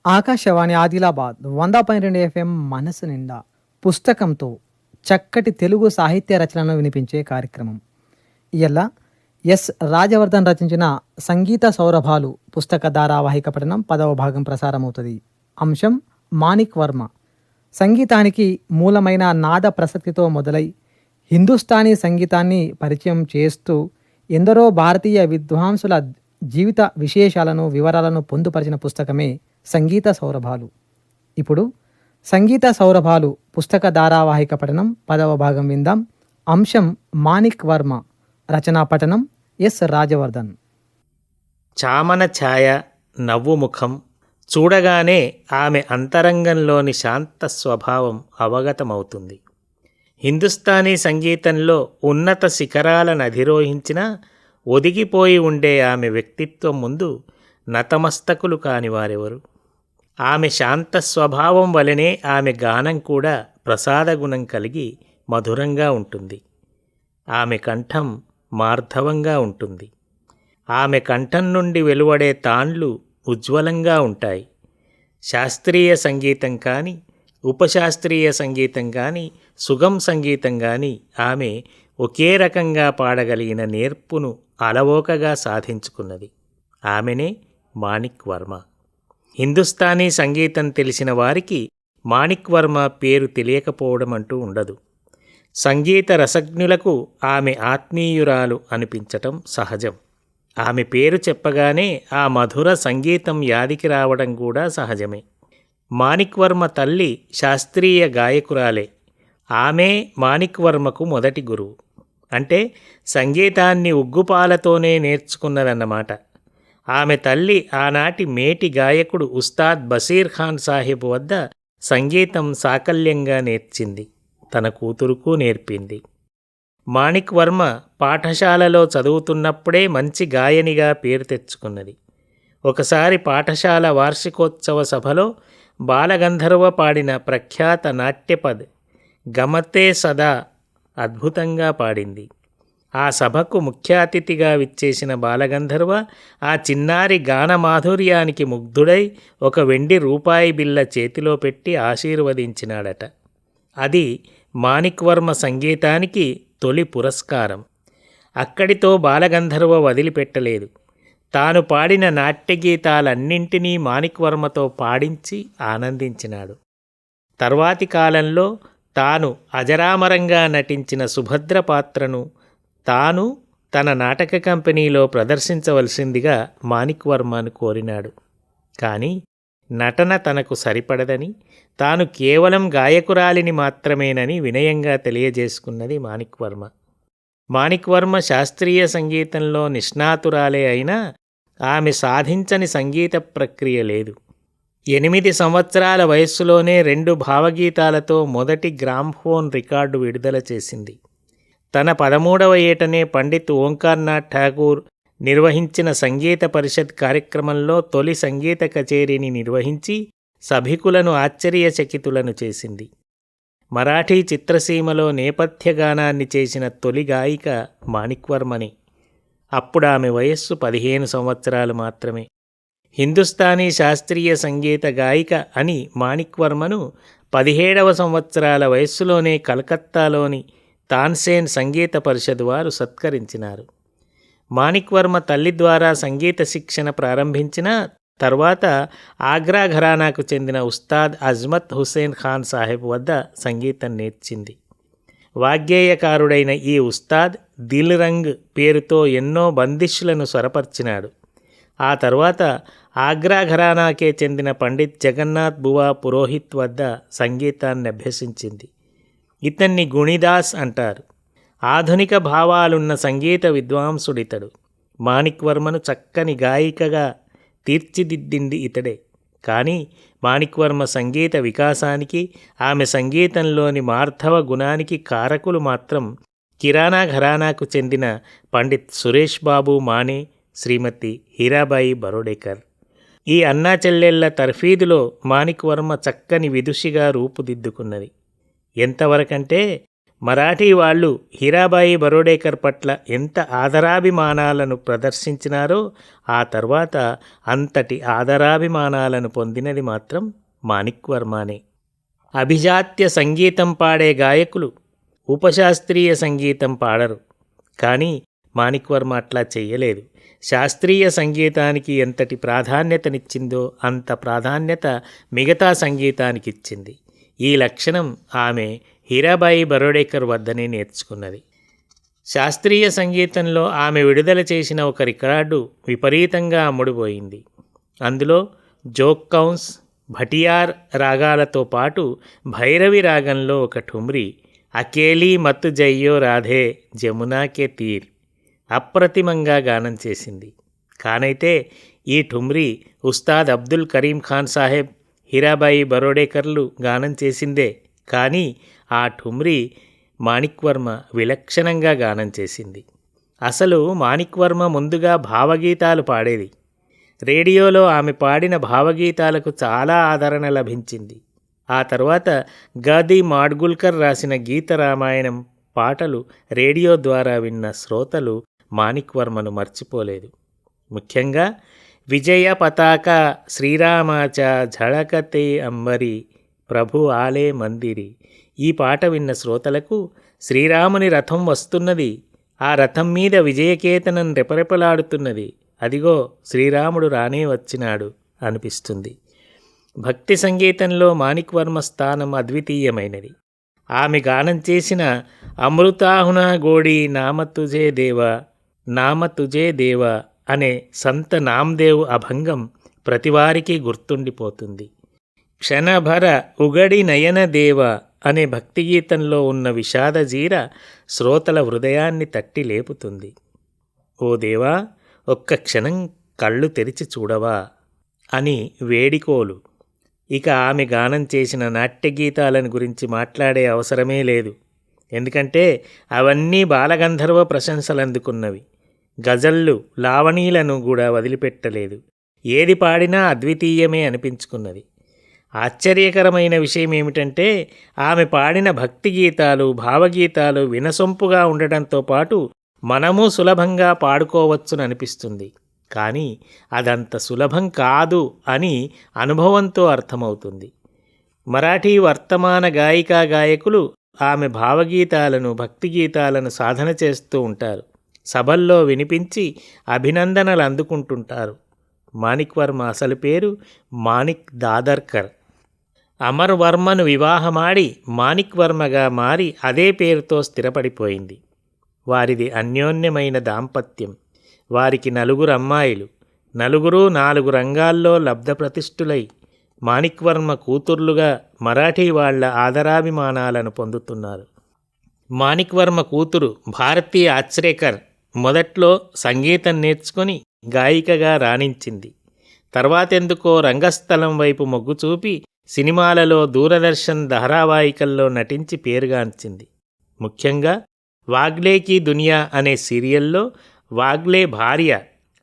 Akashvani Adilabad 100.2 FM మనసు నిండా పుస్తకంతో చక్కటి తెలుగు సాహిత్య రచనలను వినిపించే కార్యక్రమం. ఇలా ఎస్ రాజవర్ధన్ రచించిన సంగీత సౌరభాలు పుస్తక ధారావాహిక పఠనం 10వ భాగం ప్రసారమవుతుంది. అంశం మాణిక్ వర్మ. సంగీతానికి మూలమైన నాద ప్రసక్తితో మొదలై హిందుస్థానీ సంగీతాన్ని పరిచయం చేస్తూ ఎందరో భారతీయ విద్వాంసుల జీవిత విశేషాలను వివరాలను పొందుపరిచిన పుస్తకమే సంగీత సౌరభాలు. ఇప్పుడు సంగీత సౌరభాలు పుస్తక ధారావాహిక పఠనం 10వ భాగం విందాం. అంశం మాణిక్ వర్మ. రచనా పఠనం ఎస్ రాజవర్ధన్. చామన ఛాయ, నవ్వు ముఖం చూడగానే ఆమె అంతరంగంలోని శాంత స్వభావం అవగతమవుతుంది. హిందుస్థానీ సంగీతంలో ఉన్నత శిఖరాలను అధిరోహించిన ఒదిగిపోయి ఉండే ఆమె వ్యక్తిత్వం ముందు నతమస్తకులు కానివారెవరు? ఆమె శాంత స్వభావం వలనే ఆమె గానం కూడా ప్రసాదగుణం కలిగి మధురంగా ఉంటుంది. ఆమె కంఠం మార్ధవంగా ఉంటుంది. ఆమె కంఠం నుండి వెలువడే తాండ్లు ఉజ్వలంగా ఉంటాయి. శాస్త్రీయ సంగీతం కానీ, ఉపశాస్త్రీయ సంగీతం కానీ, సుగం సంగీతం కానీ ఆమె ఒకే రకంగా పాడగలిగిన నేర్పును అలవోకగా సాధించుకున్నది. ఆమెనే మాణిక్ వర్మ. హిందుస్థానీ సంగీతం తెలిసిన వారికి మాణిక్ వర్మ పేరు తెలియకపోవడం అంటూ ఉండదు. సంగీత రసజ్ఞులకు ఆమె ఆత్మీయురాలు అనిపించటం సహజం. ఆమె పేరు చెప్పగానే ఆ మధుర సంగీతం యాదికి రావడం కూడా సహజమే. మాణిక్ వర్మ తల్లి శాస్త్రీయ గాయకురాలే. ఆమె మాణిక్ వర్మకు మొదటి గురువు. అంటే సంగీతాన్ని ఉగ్గుపాలతోనే నేర్చుకున్నదన్నమాట. ఆమె తల్లి ఆనాటి మేటి గాయకుడు ఉస్తాద్ బషీర్ ఖాన్ సాహెబ్ వద్ద సంగీతం సాకల్యంగా నేర్చింది. తన కూతురుకు నేర్పింది. మాణిక్ వర్మ పాఠశాలలో చదువుతున్నప్పుడే మంచి గాయనిగా పేరు తెచ్చుకున్నది. ఒకసారి పాఠశాల వార్షికోత్సవ సభలో బాలగంధర్వ పాడిన ప్రఖ్యాత నాట్యపద్ గమతే సదా అద్భుతంగా పాడింది. ఆ సభకు ముఖ్య అతిథిగా విచ్చేసిన బాలగంధర్వ ఆ చిన్నారి గానమాధుర్యానికి ముగ్ధుడై ఒక వెండి రూపాయి బిళ్ళ చేతిలో పెట్టి ఆశీర్వదించినాడట. అది మాణిక్ వర్మ సంగీతానికి తొలి పురస్కారం. అక్కడితో బాలగంధర్వ వదిలిపెట్టలేదు. తాను పాడిన నాట్యగీతాలన్నింటినీ మాణిక్ వర్మతో పాడించి ఆనందించినాడు. తర్వాతి కాలంలో తాను అజరామరంగా నటించిన సుభద్ర పాత్రను తాను తన నాటక కంపెనీలో ప్రదర్శించవలసిందిగా మాణిక్ వర్మను కోరినాడు. కానీ నటన తనకు సరిపడదని, తాను కేవలం గాయకురాలిని మాత్రమేనని వినయంగా తెలియజేసుకున్నది మాణిక్ వర్మ. మాణిక్ వర్మ శాస్త్రీయ సంగీతంలో నిష్ణాతురాలే అయినా ఆమె సాధించని సంగీత ప్రక్రియ లేదు. 8 సంవత్సరాల వయస్సులోనే 2 భావగీతాలతో మొదటి గ్రామ్ఫోన్ రికార్డు విడుదల చేసింది. తన 13వ ఏటనే పండిత్ ఓంకార్నాథ్ ఠాగూర్ నిర్వహించిన సంగీత పరిషత్ కార్యక్రమంలో తొలి సంగీత కచేరీని నిర్వహించి సభికులను ఆశ్చర్యచకితులను చేసింది. మరాఠీ చిత్రసీమలో నేపథ్య గానాన్ని చేసిన తొలి గాయిక మాణిక్ వర్మనే. అప్పుడు ఆమె వయస్సు 15 సంవత్సరాలు మాత్రమే. హిందుస్థానీ శాస్త్రీయ సంగీత గాయిక అని మాణిక్ వర్మను 17వ సంవత్సరాల వయస్సులోనే కలకత్తాలోని తాన్సేన్ సంగీత పరిషత్ వారు సత్కరించినారు. మాణిక్ వర్మ తల్లి ద్వారా సంగీత శిక్షణ ప్రారంభించిన తర్వాత ఆగ్రా ఘరానాకు చెందిన ఉస్తాద్ అజ్మత్ హుస్సేన్ ఖాన్ సాహెబ్ వద్ద సంగీతం నేర్చింది. వాగ్గేయకారుడైన ఈ ఉస్తాద్ దిల్ రంగ్ పేరుతో ఎన్నో బందిష్లను స్వరపర్చినాడు. ఆ తర్వాత ఆగ్రా ఘరానాకే చెందిన పండిత్ జగన్నాథ్ బువా పురోహిత్ వద్ద సంగీతాన్ని అభ్యసించింది. ఇతన్ని గుణిదాస్ అంటారు. ఆధునిక భావాలున్న సంగీత విద్వాంసుడితడు. మాణిక్ వర్మను చక్కని గాయికగా తీర్చిదిద్దింది ఇతడే. కానీ మాణిక్ వర్మ సంగీత వికాసానికి, ఆమె సంగీతంలోని మార్ధవ గుణానికి కారకులు మాత్రం కిరాణా ఘరానాకు చెందిన పండిత్ సురేష్ బాబు మానే, శ్రీమతి హీరాబాయి బరోడేకర్. ఈ అన్నా చెల్లెళ్ల తర్ఫీదులో మాణిక్ వర్మ చక్కని విదుషిగా రూపుదిద్దుకున్నది. ఎంతవరకంటే మరాఠీ వాళ్ళు హీరాబాయి బరోడేకర్ పట్ల ఎంత ఆదరాభిమానాలను ప్రదర్శించినారో ఆ తర్వాత అంతటి ఆదరాభిమానాలను పొందినది మాత్రం మాణిక్ వర్మనే. అభిజాత్య సంగీతం పాడే గాయకులు ఉపశాస్త్రీయ సంగీతం పాడరు. కానీ మాణిక్ వర్మ అట్లా చెయ్యలేదు. శాస్త్రీయ సంగీతానికి ఎంతటి ప్రాధాన్యతనిచ్చిందో అంత ప్రాధాన్యత మిగతా సంగీతానికి ఇచ్చింది. ఈ లక్షణం ఆమె హీరాబాయి బరోడేకర్ వద్దనే నేర్చుకున్నది. శాస్త్రీయ సంగీతంలో ఆమె విడుదల చేసిన ఒక రికార్డు విపరీతంగా అమ్ముడుపోయింది. అందులో జోక్ కౌన్స్, భటియార్ రాగాలతో పాటు భైరవి రాగంలో ఒక ఠుమ్రీ అకేలీ మత్ జయ్యో రాధే జమునాకే తీర్ అప్రతిమంగా గానం చేసింది. కానైతే ఈ ఠుమ్రీ ఉస్తాద్ అబ్దుల్ కరీం ఖాన్ సాహెబ్, హీరాబాయి బరోడేకర్లు గానం చేసిందే. కానీ ఆ ఠుమ్రీ మాణిక్ వర్మ విలక్షణంగా గానం చేసింది. అసలు మాణిక్ వర్మ ముందుగా భావగీతాలు పాడేది. రేడియోలో ఆమె పాడిన భావగీతాలకు చాలా ఆదరణ లభించింది. ఆ తర్వాత గాది మాడ్గుల్కర్ రాసిన గీత రామాయణం పాటలు రేడియో ద్వారా విన్న శ్రోతలు మాణిక్ వర్మను మర్చిపోలేదు. ముఖ్యంగా విజయ పతాక శ్రీరామాచ ఝళకతే అంబరి ప్రభు ఆలే మందిరి ఈ పాట విన్న శ్రోతలకు శ్రీరాముని రథం వస్తున్నది, ఆ రథం మీద విజయకేతనం రెపరెపలాడుతున్నది, అదిగో శ్రీరాముడు రానే వచ్చినాడు అనిపిస్తుంది. భక్తి సంగీతంలో మాణిక్ వర్మ స్థానం అద్వితీయమైనది. ఆమె గానం చేసిన అమృతాహున గోడి నామ తుజే దేవ అనే సంత నామ్దేవ్ అభంగం ప్రతివారికి గుర్తుండిపోతుంది. క్షణభర ఉగడి నయన దేవ అనే భక్తిగీతంలో ఉన్న విషాదజీర శ్రోతల హృదయాన్ని తట్టి లేపుతుంది. ఓ దేవా, ఒక్క క్షణం కళ్ళు తెరిచి చూడవా అని వేడికోలు. ఇక ఆమె గానం చేసిన నాట్యగీతాలను గురించి మాట్లాడే అవసరమే లేదు. ఎందుకంటే అవన్నీ బాలగంధర్వ ప్రశంసలు అందుకున్నవి. గజళ్ళు, లావణీలను కూడా వదిలిపెట్టలేదు. ఏది పాడినా అద్వితీయమే అనిపించుకున్నది. ఆశ్చర్యకరమైన విషయం ఏమిటంటే ఆమె పాడిన భక్తి గీతాలు, భావగీతాలు వినసొంపుగా ఉండటంతో పాటు మనము సులభంగా పాడుకోవచ్చును అనిపిస్తుంది. కానీ అదంత సులభం కాదు అని అనుభవంతో అర్థమవుతుంది. మరాఠీ వర్తమాన గాయికా గాయకులు ఆమె భావగీతాలను, భక్తి గీతాలను సాధన చేస్తూ ఉంటారు. సభల్లో వినిపించి అభినందనలు అందుకుంటుంటారు. మాణిక్ వర్మ అసలు పేరు మాణిక్ దాదర్కర్. అమర్ వర్మను వివాహమాడి మాణిక్ వర్మగా మారి అదే పేరుతో స్థిరపడిపోయింది. వారిది అన్యోన్యమైన దాంపత్యం. వారికి 4 అమ్మాయిలు. 4 రంగాల్లో లబ్ధప్రతిష్ఠులై మాణిక్ వర్మ కూతుర్లుగా మరాఠీ వాళ్ల ఆదరాభిమానాలను పొందుతున్నారు. మాణిక్ వర్మ కూతురు భారతీ ఆచ్రేకర్ మొదట్లో సంగీతం నేర్చుకుని గాయికగా రాణించింది. తర్వాతెందుకో రంగస్థలం వైపు మొగ్గు చూపి సినిమాలలో, దూరదర్శన్ ధారావాహికల్లో నటించి పేరుగాంచింది. ముఖ్యంగా వాగ్లే కీ దునియా అనే సీరియల్లో వాగ్లే భార్య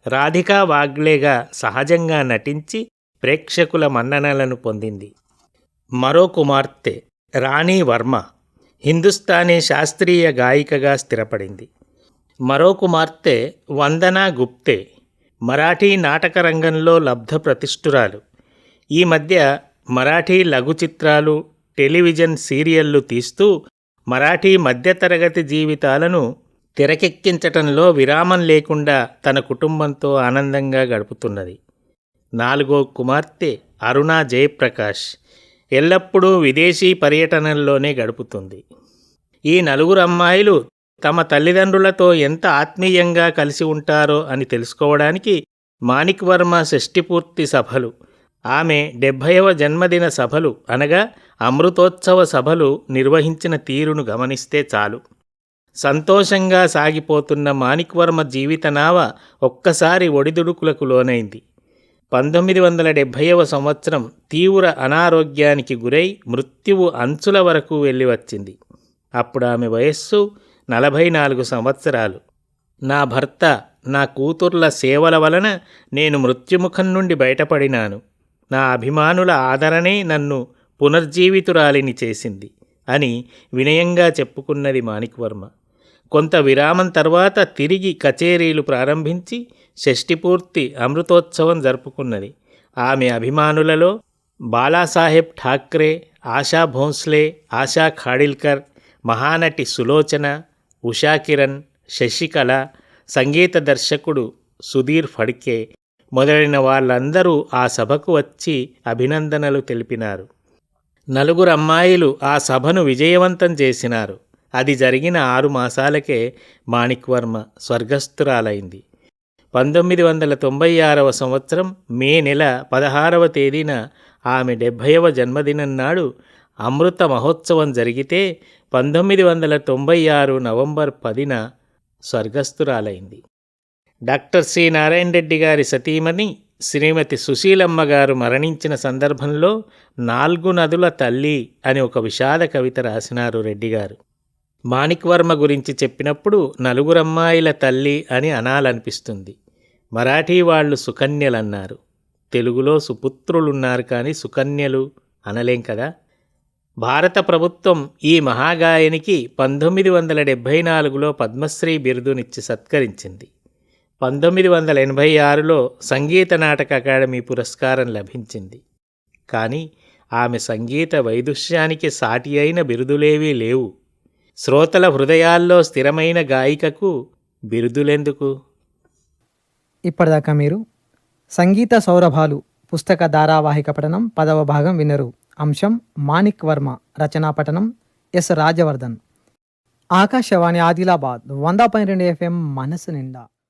రాధికా వాగ్లేగా సహజంగా నటించి ప్రేక్షకుల మన్ననలను పొందింది. మరో కుమార్తె రాణి వర్మ హిందుస్థానీ శాస్త్రీయ గాయికగా స్థిరపడింది. మరో కుమార్తె వందనా గుప్తే మరాఠీ నాటక రంగంలో లబ్ధప్రతిష్ఠురాలు. ఈ మధ్య మరాఠీ లఘు చిత్రాలు, టెలివిజన్ సీరియళ్లు తీస్తూ మరాఠీ మధ్యతరగతి జీవితాలను తెరకెక్కించటంలో విరామం లేకుండా తన కుటుంబంతో ఆనందంగా గడుపుతున్నది. 4వ కుమార్తె అరుణా జయప్రకాష్ ఎల్లప్పుడూ విదేశీ పర్యటనల్లోనే గడుపుతుంది. ఈ 4 అమ్మాయిలు తమ తల్లిదండ్రులతో ఎంత ఆత్మీయంగా కలిసి ఉంటారో అని తెలుసుకోవడానికి మాణిక్ వర్మ షష్ఠిపూర్తి సభలు, ఆమె 70వ జన్మదిన సభలు అనగా అమృతోత్సవ సభలు నిర్వహించిన తీరును గమనిస్తే చాలు. సంతోషంగా సాగిపోతున్న మాణిక్ వర్మ జీవితనావ ఒక్కసారి ఒడిదుడుకులకు లోనైంది. 1970వ సంవత్సరం తీవ్ర అనారోగ్యానికి గురై మృత్యువు అంచుల వరకు వెళ్ళి వచ్చింది. అప్పుడు ఆమె వయస్సు 44 సంవత్సరాలు. నా భర్త, నా కూతుర్ల సేవల వలన నేను మృత్యుముఖం నుండి బయటపడినాను. నా అభిమానుల ఆదరణే నన్ను పునర్జీవితురాలిని చేసింది అని వినయంగా చెప్పుకున్నది మాణిక్వర్మ. కొంత విరామం తర్వాత తిరిగి కచేరీలు ప్రారంభించి షష్ఠిపూర్తి అమృతోత్సవం జరుపుకున్నది. ఆమె అభిమానులలో బాలాసాహెబ్ ఠాక్రే, ఆశా భోంస్లే, ఆశా ఖాడిల్కర్, మహానటి సులోచన, ఉషా కిరణ్, శశికళ, సంగీత దర్శకుడు సుధీర్ ఫడ్కే మొదలైన వాళ్ళందరూ ఆ సభకు వచ్చి అభినందనలు తెలిపినారు. 4 అమ్మాయిలు ఆ సభను విజయవంతం చేసినారు. అది జరిగిన 6 మాసాలకే మాణిక్వర్మ స్వర్గస్థురాలైంది. 1996వ సంవత్సరం మే నెల 16వ తేదీన ఆమె 70వ జన్మదినం నాడు అమృత మహోత్సవం జరిగితే 1996 నవంబర్ 10న స్వర్గస్థురాలైంది. డాక్టర్ సి నారాయణ రెడ్డి గారి సతీమణి శ్రీమతి సుశీలమ్మ గారు మరణించిన సందర్భంలో 4 నదుల తల్లి అని ఒక విషాద కవిత రాసినారు రెడ్డి గారు. మాణిక్వర్మ గురించి చెప్పినప్పుడు 4 అమ్మాయిల తల్లి అని అనాలనిపిస్తుంది. మరాఠీ వాళ్ళు సుకన్యలన్నారు. తెలుగులో సుపుత్రులున్నారు కానీ సుకన్యలు అనలేం కదా. భారత ప్రభుత్వం ఈ మహాగాయనికి 1974లో పద్మశ్రీ బిరుదునిచ్చి సత్కరించింది. 1986లో సంగీత నాటక అకాడమీ పురస్కారం లభించింది. కానీ ఆమె సంగీత వైదుష్యానికి సాటి అయిన బిరుదులేవీ లేవు. శ్రోతల హృదయాల్లో స్థిరమైన గాయికకు బిరుదులెందుకు? ఇప్పటిదాకా మీరు సంగీత సౌరభాలు పుస్తక ధారావాహిక పఠనం 10వ భాగం వినరు. అంశం మాణిక్వర్మ, రచనా పఠనం ఎస్ రాజవర్ధన్. ఆకాశవాణి ఆదిలాబాద్ 100.2 FM మనసు నిండా.